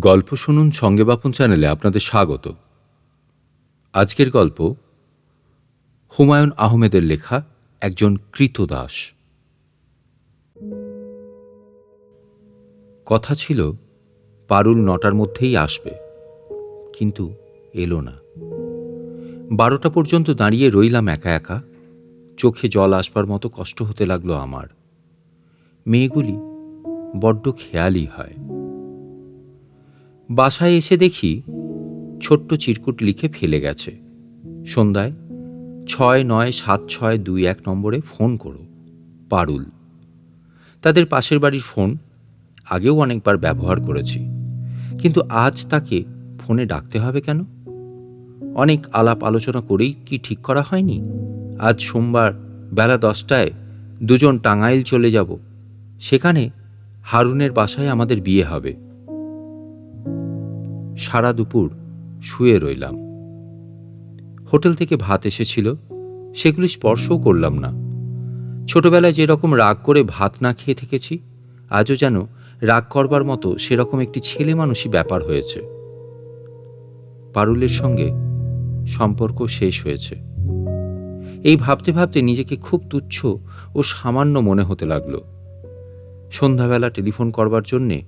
গল্প শুনুন সঙ্গে বাপন চ্যানেলে আপনাদের স্বাগত। আজকের গল্প হুমায়ুন আহমেদের লেখা একজন কৃতদাস। কথা ছিল পারুল 9টার মধ্যেই আসবে, কিন্তু এলো না। 12টা পর্যন্ত দাঁড়িয়ে রইলাম একা একা। চোখে জল আসবার মতো কষ্ট হতে লাগলো আমার। মেয়েগুলি বড্ড খেয়ালি হয়। বাসায় এসে দেখি ছোট্ট চিরকুট লিখে ফেলে গেছে, সন্ধ্যায় 697621 নম্বরে ফোন করো, পারুল। তাদের পাশের বাড়ির ফোন, আগেও অনেকবার ব্যবহার করেছি, কিন্তু আজ তাকে ফোনে ডাকতে হবে কেন? অনেক আলাপ আলোচনা করেই কি ঠিক করা হয়নি আজ সোমবার বেলা 10টায় দুজন টাঙ্গাইল চলে যাব, সেখানে হারুনের বাসায় আমাদের বিয়ে হবে। সারা দুপুর শুয়ে রইলাম। হোটেল থেকে ভাত এসেছিল, সেগুলি স্পর্শও করলাম না। ছোটবেলায় যেরকম রাগ করে ভাত না খেয়ে থেকেছি, আজও যেন রাগ করবার মতো সেরকম একটি ছেলে মানুষই ব্যাপার হয়েছে। পারুলের সঙ্গে সম্পর্ক শেষ হয়েছে, এই ভাবতে ভাবতে নিজেকে খুব তুচ্ছ ও সামান্য মনে হতে লাগলো। সন্ধ্যাবেলা টেলিফোন করবার জন্যে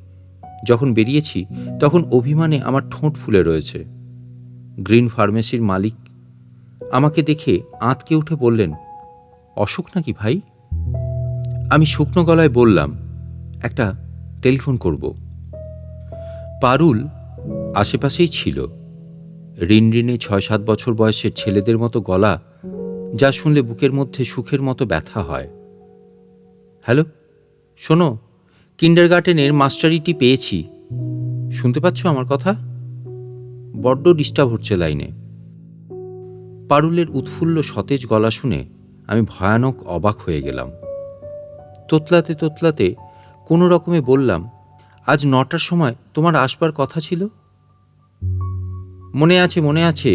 যখন বেরিয়েছি, তখন অভিমানে আমার ঠোঁট ফুলে রয়েছে। গ্রিন ফার্মেসির মালিক আমাকে দেখে আঁতকে উঠে বললেন, অসুখ নাকি ভাই? আমি শুকনো গলায় বললাম, একটা টেলিফোন করব। পারুল আশেপাশেই ছিল। রিনরিনে 6-7 বছর বয়সের ছেলেদের মতো গলা, যা শুনলে বুকের মধ্যে সুখের মতো ব্যথা হয়। হ্যালো, শোনো, কিন্ডারগার্টেনের মাস্টারিটি পেয়েছি। শুনতে পাচ্ছ আমার কথা? বড্ড ডিস্টার্ব হচ্ছে লাইনে। পারুলের উৎফুল্ল সতেজ গলা শুনে আমি ভয়ানক অবাক হয়ে গেলাম। তোতলাতে তোতলাতে কোনো রকমে বললাম, আজ 9টার সময় তোমার আসবার কথা ছিল। মনে আছে মনে আছে,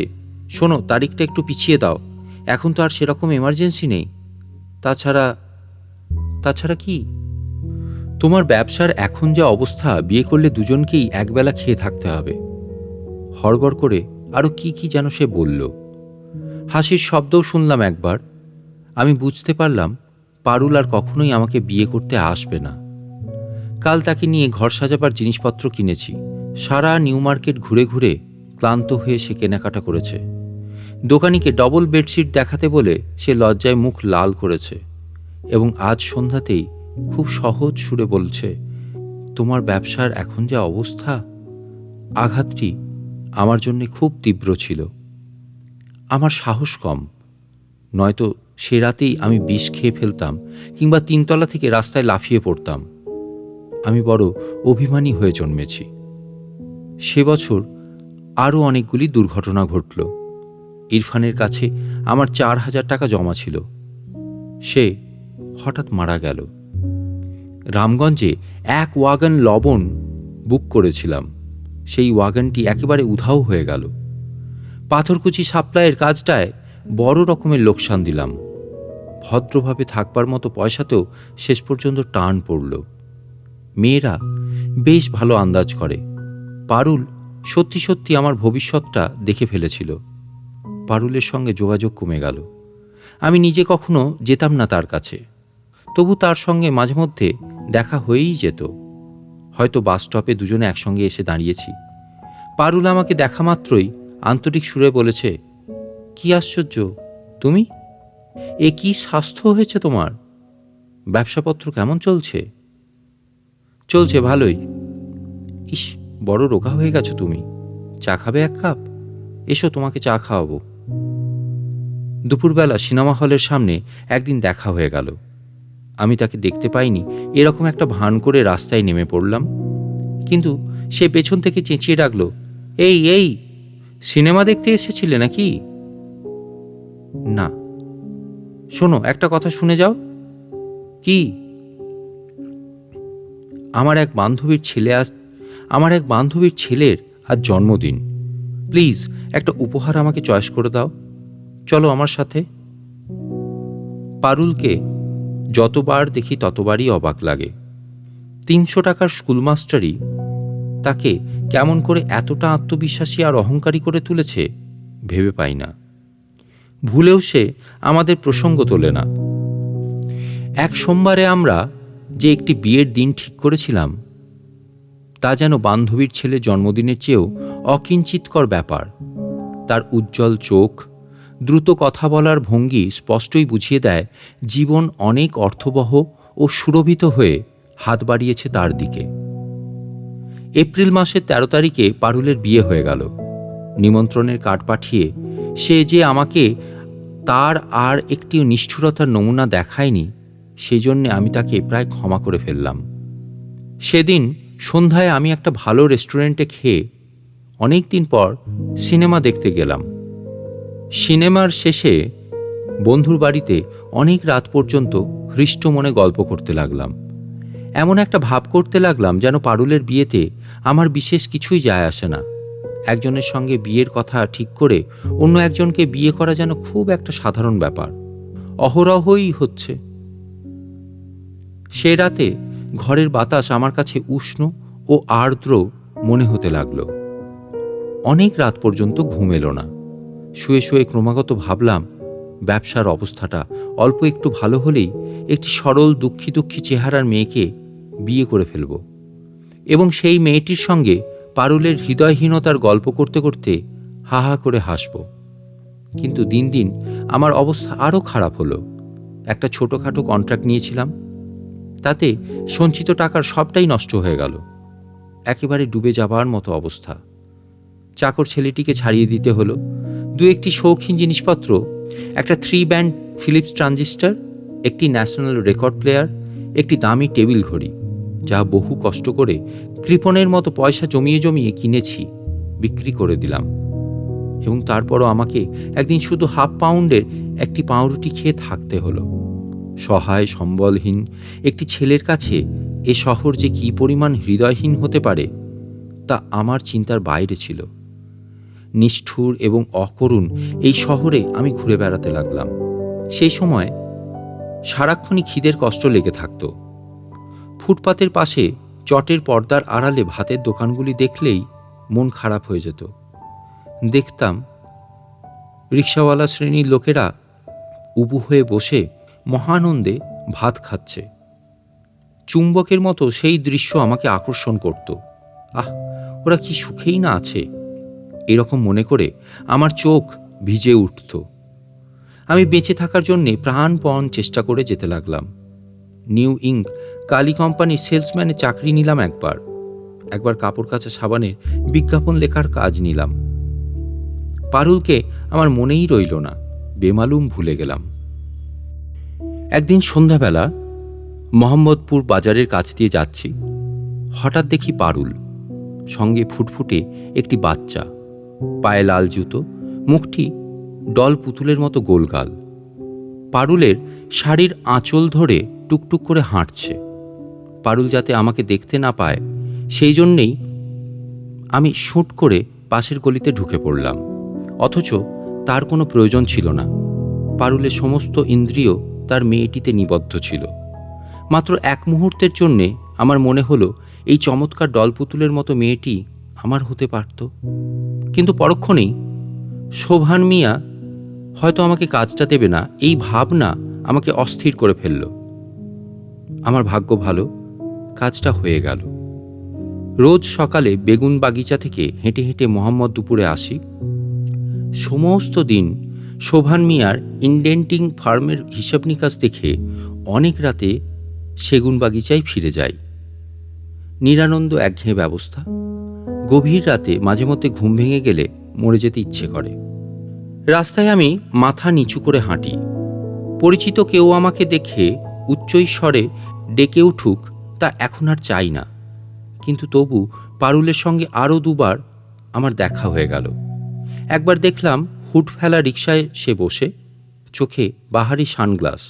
শোনো, তারিখটা একটু পিছিয়ে দাও, এখন তো আর সেরকম এমার্জেন্সি নেই। তাছাড়া কি? তোমার ব্যবসার এখন যা অবস্থা, বিয়ে করলে দুজনকেই একবেলা খেয়ে থাকতে হবে। হড়বড় করে আরও কি কি যেন সে বলল। হাসির শব্দও শুনলাম একবার। আমি বুঝতে পারলাম পারুল আর কখনোই আমাকে বিয়ে করতে আসবে না। কাল তাকে নিয়ে ঘর সাজাবার জিনিসপত্র কিনেছি। সারা নিউ মার্কেট ঘুরে ঘুরে ক্লান্ত হয়ে সে কেনাকাটা করেছে। দোকানিকে ডবল বেডশিট দেখাতে বলে সে লজ্জায় মুখ লাল করেছে, এবং আজ সন্ধ্যাতেই খুব সহজ সুরে বলছে, তোমার ব্যবসার এখন যা অবস্থা। আঘাতটি আমার জন্যে খুব তীব্র ছিল। আমার সাহস কম, নয়তো সে রাতেই আমি বিষ খেয়ে ফেলতাম, কিংবা 3তলা থেকে রাস্তায় লাফিয়ে পড়তাম। আমি বড় অভিমানী হয়ে জন্মেছি। সে বছর আরও অনেকগুলি দুর্ঘটনা ঘটল। ইরফানের কাছে আমার 4000 টাকা জমা ছিল, সে হঠাৎ মারা গেল। রামগঞ্জে 1 ওয়াগন লবণ বুক করেছিলাম, সেই ওয়াগনটি একেবারে উধাও হয়ে গেল। পাথরকুচি সাপ্লাইয়ের কাজটায় বড় রকমের লোকসান দিলাম। ভদ্রভাবে থাকবার মতো পয়সাতেও শেষ পর্যন্ত টান পড়ল। মেয়েরা বেশ ভালো আন্দাজ করে। পারুল সত্যি সত্যি আমার ভবিষ্যৎটা দেখে ফেলেছিল। পারুলের সঙ্গে যোগাযোগ কমে গেল। আমি নিজে কখনো যেতাম না তার কাছে, তবু তার সঙ্গে মাঝে মধ্যে দেখা হয়েই যেত। হয়তো বাস স্টপে দুজনে একসঙ্গে এসে দাঁড়িয়েছি। পারুল আমাকে দেখা মাত্রই আন্তরিক সুরে বলেছে, কি আশ্চর্য তুমি, এ কি স্বাস্থ্য হয়েছে তোমার? ব্যবসাপত্র কেমন চলছে? চলছে ভালোই। ইস, বড় রোগা হয়ে গেছো তুমি, চা খাবে 1 কাপ? এসো, তোমাকে চা খাওয়াবো। দুপুরবেলা সিনেমা হলের সামনে একদিন দেখা হয়ে গেল। আমি তাকে দেখতে পাইনি এরকম একটা ভান করে রাস্তায় নেমে পড়লাম, কিন্তু সে পেছন থেকে চেঁচিয়ে ডাকলো, এই এই, সিনেমা দেখতে এসেছিলে নাকি? না। শোনো, একটা কথা শুনে যাও। কি? আমার এক বান্ধবীর ছেলের আজ জন্মদিন। প্লিজ একটা উপহার আমাকে চয়েস করে দাও, চলো আমার সাথে। পারুলকে যতবার দেখি ততবারই অবাক লাগে। 300 টাকার স্কুলমাস্টারই তাকে কেমন করে এতটা আত্মবিশ্বাসী আর অহংকারী করে তুলেছে ভেবে পাই না। ভুলেও সে আমাদের প্রসঙ্গ তোলে না। এক সোমবারে আমরা যে একটি বিয়ের দিন ঠিক করেছিলাম, তা যেন বান্ধবীর ছেলে জন্মদিনের চেয়েও অকিঞ্চিতকর ব্যাপার। তার উজ্জ্বল চোখ, দ্রুত কথা বলার ভঙ্গি স্পষ্টই বুঝিয়ে দেয় জীবন অনেক অর্থবহ ও সুরভিত হয়ে হাত বাড়িয়েছে তার দিকে। এপ্রিল মাসের 13 তারিখে পারুলের বিয়ে হয়ে গেল। নিমন্ত্রণের কার্ড পাঠিয়ে সে যে আমাকে তার আর একটি নিষ্ঠুরতার নমুনা দেখায়নি, সেই জন্যে আমি তাকে প্রায় ক্ষমা করে ফেললাম। সেদিন সন্ধ্যায় আমি একটা ভালো রেস্টুরেন্টে খেয়ে অনেক দিন পর সিনেমা দেখতে গেলাম। সিনেমার শেষে বন্ধুর বাড়িতে অনেক রাত পর্যন্ত হৃষ্ট মনে গল্প করতে লাগলাম। এমন একটা ভাব করতে লাগলাম যেন পারুলের বিয়েতে আমার বিশেষ কিছুই যায় আসে না। একজনের সঙ্গে বিয়ের কথা ঠিক করে অন্য একজনকে বিয়ে করা যেন খুব একটা সাধারণ ব্যাপার, অহরহই হচ্ছে। সে রাতে ঘরের বাতাস আমার কাছে উষ্ণ ও আর্দ্র মনে হতে লাগলো। অনেক রাত পর্যন্ত ঘুম এলো না। শুয়ে শুয়ে ক্রমাগত ভাবলাম, ব্যবসার অবস্থাটা অল্প একটু ভালো হলেই একটি সরল দুঃখী দুঃখী চেহারার মেয়েকে বিয়ে করে ফেলব এবং সেই মেয়েটির সঙ্গে পারুলের হৃদয়হীনতার গল্প করতে করতে হা হা করে হাসব। কিন্তু দিন দিন আমার অবস্থা আরও খারাপ হলো। একটা ছোটোখাটো কন্ট্রাক্ট নিয়েছিলাম, তাতে সঞ্চিত টাকার সবটাই নষ্ট হয়ে গেল। একেবারে ডুবে যাবার মতো অবস্থা। চাকর ছেলেটিকে ছাড়িয়ে দিতে হলো। দু একটি শৌখিন জিনিসপত্র, একটা 3 ব্যান্ড ফিলিপস ট্রানজিস্টার, একটি ন্যাশনাল রেকর্ড প্লেয়ার, একটি দামি টেবিল ঘড়ি, যা বহু কষ্ট করে কৃপণের মতো পয়সা জমিয়ে জমিয়ে কিনেছি, বিক্রি করে দিলাম। এবং তারপরও আমাকে একদিন শুধু হাফ পাউন্ডের একটি পাউরুটি খেয়ে থাকতে হলো। সহায় সম্বলহীন একটি ছেলের কাছে এ শহর যে কী পরিমাণ হৃদয়হীন হতে পারে তা আমার চিন্তার বাইরে ছিল। নিষ্ঠুর এবং অকরুণ এই শহরে আমি ঘুরে বেড়াতে লাগলাম। সেই সময় সারাক্ষণই খিদের কষ্ট লেগে থাকত। ফুটপাতের পাশে চটের পর্দার আড়ালে ভাতের দোকানগুলি দেখলেই মন খারাপ হয়ে যেত। দেখতাম রিকশাওয়ালা শ্রেণীর লোকেরা উবু হয়ে বসে মহানন্দে ভাত খাচ্ছে। চুম্বকের মতো সেই দৃশ্য আমাকে আকর্ষণ করত। আহ, ওরা কি সুখেই না আছে, এরকম মনে করে আমার চোখ ভিজে উঠত। আমি বেঁচে থাকার জন্যে প্রাণপণ চেষ্টা করে যেতে লাগলাম। নিউ ইঙ্ক কালি কোম্পানির সেলসম্যানে চাকরি নিলাম একবার কাপড় কাচা সাবানের বিজ্ঞাপন লেখার কাজ নিলাম। পারুলকে আমার মনেই রইল না, বেমালুম ভুলে গেলাম। একদিন সন্ধ্যাবেলা মোহাম্মদপুর বাজারের কাছ দিয়ে যাচ্ছি। হঠাৎ দেখি পারুল, সঙ্গে ফুটফুটে একটি বাচ্চা, পায়ে লাল জুতো, মুখটি ডল পুতুলের মতো গোলগাল। পারুলের শাড়ির আঁচল ধরে টুকটুক করে হাঁটছে। পারুল যাতে আমাকে দেখতে না পায় সেই জন্যেই আমি শুট করে পাশের গলিতে ঢুকে পড়লাম। অথচ তার কোনো প্রয়োজন ছিল না। পারুলের সমস্ত ইন্দ্রিয় তার মেয়েটিতে নিবদ্ধ ছিল। মাত্র এক মুহূর্তের জন্যে আমার মনে হলো এই চমৎকার ডলপুতুলের মতো মেয়েটি আমার হতে পারত। কিন্তু পরক্ষণেই শোভান মিয়া হয়তো আমাকে কাজটা দেবে না, এই ভাবনা আমাকে অস্থির করে ফেলল। আমার ভাগ্য ভালো, কাজটা হয়ে গেল। রোজ সকালে বেগুন বাগিচা থেকে হেঁটে হেঁটে মোহাম্মদপুরে আসি। সমস্ত দিন শোভান মিয়ার ইনডেন্টিং ফার্মের হিসাব নিকাশ দেখে অনেক রাতে সেগুন বাগিচায় ফিরে যাই। নিরানন্দ একঘেয়ে ব্যবস্থা। গভীর রাতে মাঝে মধ্যে ঘুম ভেঙে গেলে মরে যেতে ইচ্ছে করে। রাস্তায় আমি মাথা নিচু করে হাঁটি। পরিচিত কেউ আমাকে দেখে উচ্চৈস্বরে ডেকে উঠুক তা এখন আর চাই না। কিন্তু তবু পারুলের সঙ্গে আরও দুবার আমার দেখা হয়ে গেল। একবার দেখলাম হুড ফেলা রিকশায় সে বসে, চোখে বাহারি সানগ্লাস।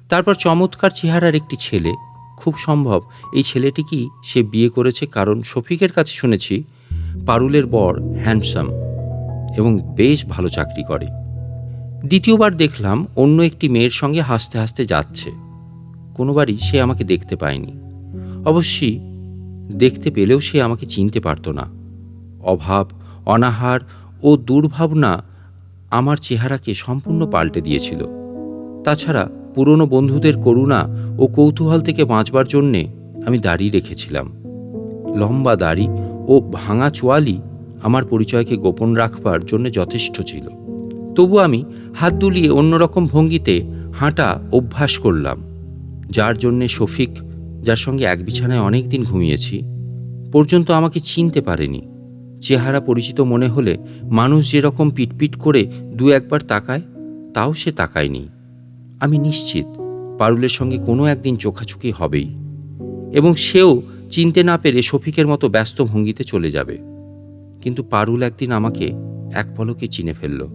তারপর চমৎকার চেহারার একটি ছেলে, খুব সম্ভব এই ছেলেটিকেই সে বিয়ে করেছে, কারণ শফিকের কাছে শুনেছি পারুলের বর হ্যান্ডসাম এবং বেশ ভালো চাকরি করে। দ্বিতীয়বার দেখলাম অন্য একটি মেয়ের সঙ্গে হাসতে হাসতে যাচ্ছে। কোনোবারই সে আমাকে দেখতে পায়নি। অবশ্যই দেখতে পেলেও সে আমাকে চিনতে পারত না। অভাব, অনাহার ও দুর্ভাবনা আমার চেহারাকে সম্পূর্ণ পাল্টে দিয়েছিল। তাছাড়া পুরনো বন্ধুদের করুণা ও কৌতূহল থেকে বাঁচবার জন্যে আমি দাড়ি রেখেছিলাম। লম্বা দাড়ি ও ভাঙা চোয়ালি আমার পরিচয়কে গোপন রাখবার জন্য যথেষ্ট ছিল। তবু আমি হাত দুলিয়ে অন্যরকম ভঙ্গিতে হাঁটা অভ্যাস করলাম, যার জন্যে শফিক, যার সঙ্গে এক বিছানায় অনেক দিন ঘুমিয়েছি, পর্যন্ত আমাকে চিনতে পারেনি। চেহারা পরিচিত মনে হলে মানুষ যেরকম পিটপিট করে দু একবার তাকায়, তাও সে তাকায়নি। আমি নিশ্চিত পারুলের সঙ্গে কোনো একদিন চোখাচোখি হবেই, এবং সেও চিনতে না পেরে শফিকের মতো ব্যস্ত ভঙ্গিতে চলে যাবে। কিন্তু পারুল একদিন আমাকে এক পলকে চিনে ফেলল।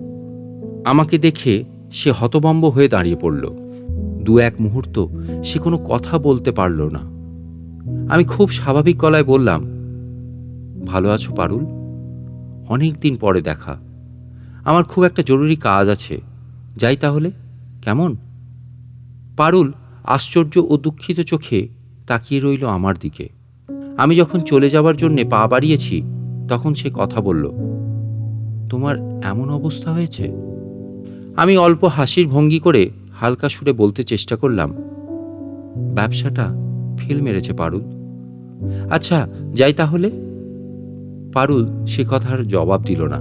আমাকে দেখে সে হতভম্ব হয়ে দাঁড়িয়ে পড়ল। দু এক মুহূর্ত সে কোনো কথা বলতে পারল না। আমি খুব স্বাভাবিক গলায় বললাম, ভালো আছো পারুল? অনেক দিন পরে দেখা। আমার খুব একটা জরুরি কাজ আছে, যাই তাহলে, কেমন? পারুল আশ্চর্য ও দুঃখিত চোখে তাকিয়ে রইল আমার দিকে। আমি যখন চলে যাবার জন্যে পা বাড়িয়েছি, তখন সে কথা বলল, তোমার এমন অবস্থা হয়েছে? আমি অল্প হাসির ভঙ্গি করে হালকা সুরে বলতে চেষ্টা করলাম, ব্যবসাটা ফেল মেরেছে পারুল। আচ্ছা, যাই তাহলে। পারুল সে কথার জবাব দিল না।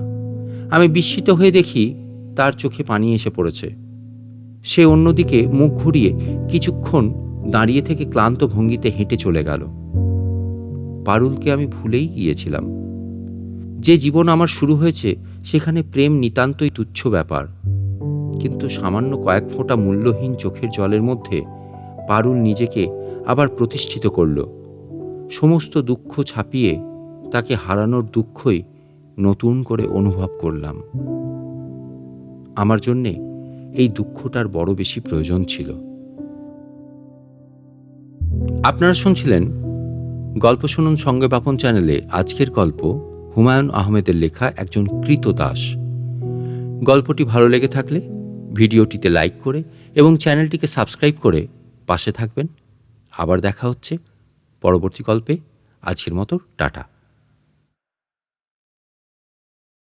আমি বিস্মিত হয়ে দেখি তার চোখে পানি এসে পড়েছে। সে অন্যদিকে মুখ ঘুরিয়ে কিছুক্ষণ দাঁড়িয়ে থেকে ক্লান্ত ভঙ্গিতে হেঁটে চলে গেল। পারুলকে আমি ভুলেই গিয়েছিলাম। যে জীবন আমার শুরু হয়েছে, সেখানে প্রেম নিতান্তই তুচ্ছ ব্যাপার। কিন্তু সামান্য কয়েক ফোঁটা মূল্যহীন চোখের জলের মধ্যে পারুল নিজেকে আবার প্রতিষ্ঠিত করল। সমস্ত দুঃখ ছাপিয়ে তাকে হারানোর দুঃখই নতুন করে অনুভব করলাম। আমার জন্যে এই দুঃখটার বড় বেশি প্রয়োজন ছিল। আপনারা শুনছিলেন গল্প শুনুন সঙ্গে বাপন চ্যানেলে আজকের গল্প হুমায়ুন আহমেদের লেখা একজন কৃতদাস। গল্পটি ভালো লেগে থাকলে ভিডিওটিতে লাইক করে এবং চ্যানেলটিকে সাবস্ক্রাইব করে পাশে থাকবেন। আবার দেখা হচ্ছে পরবর্তী গল্পে। আজকের মতো টাটা।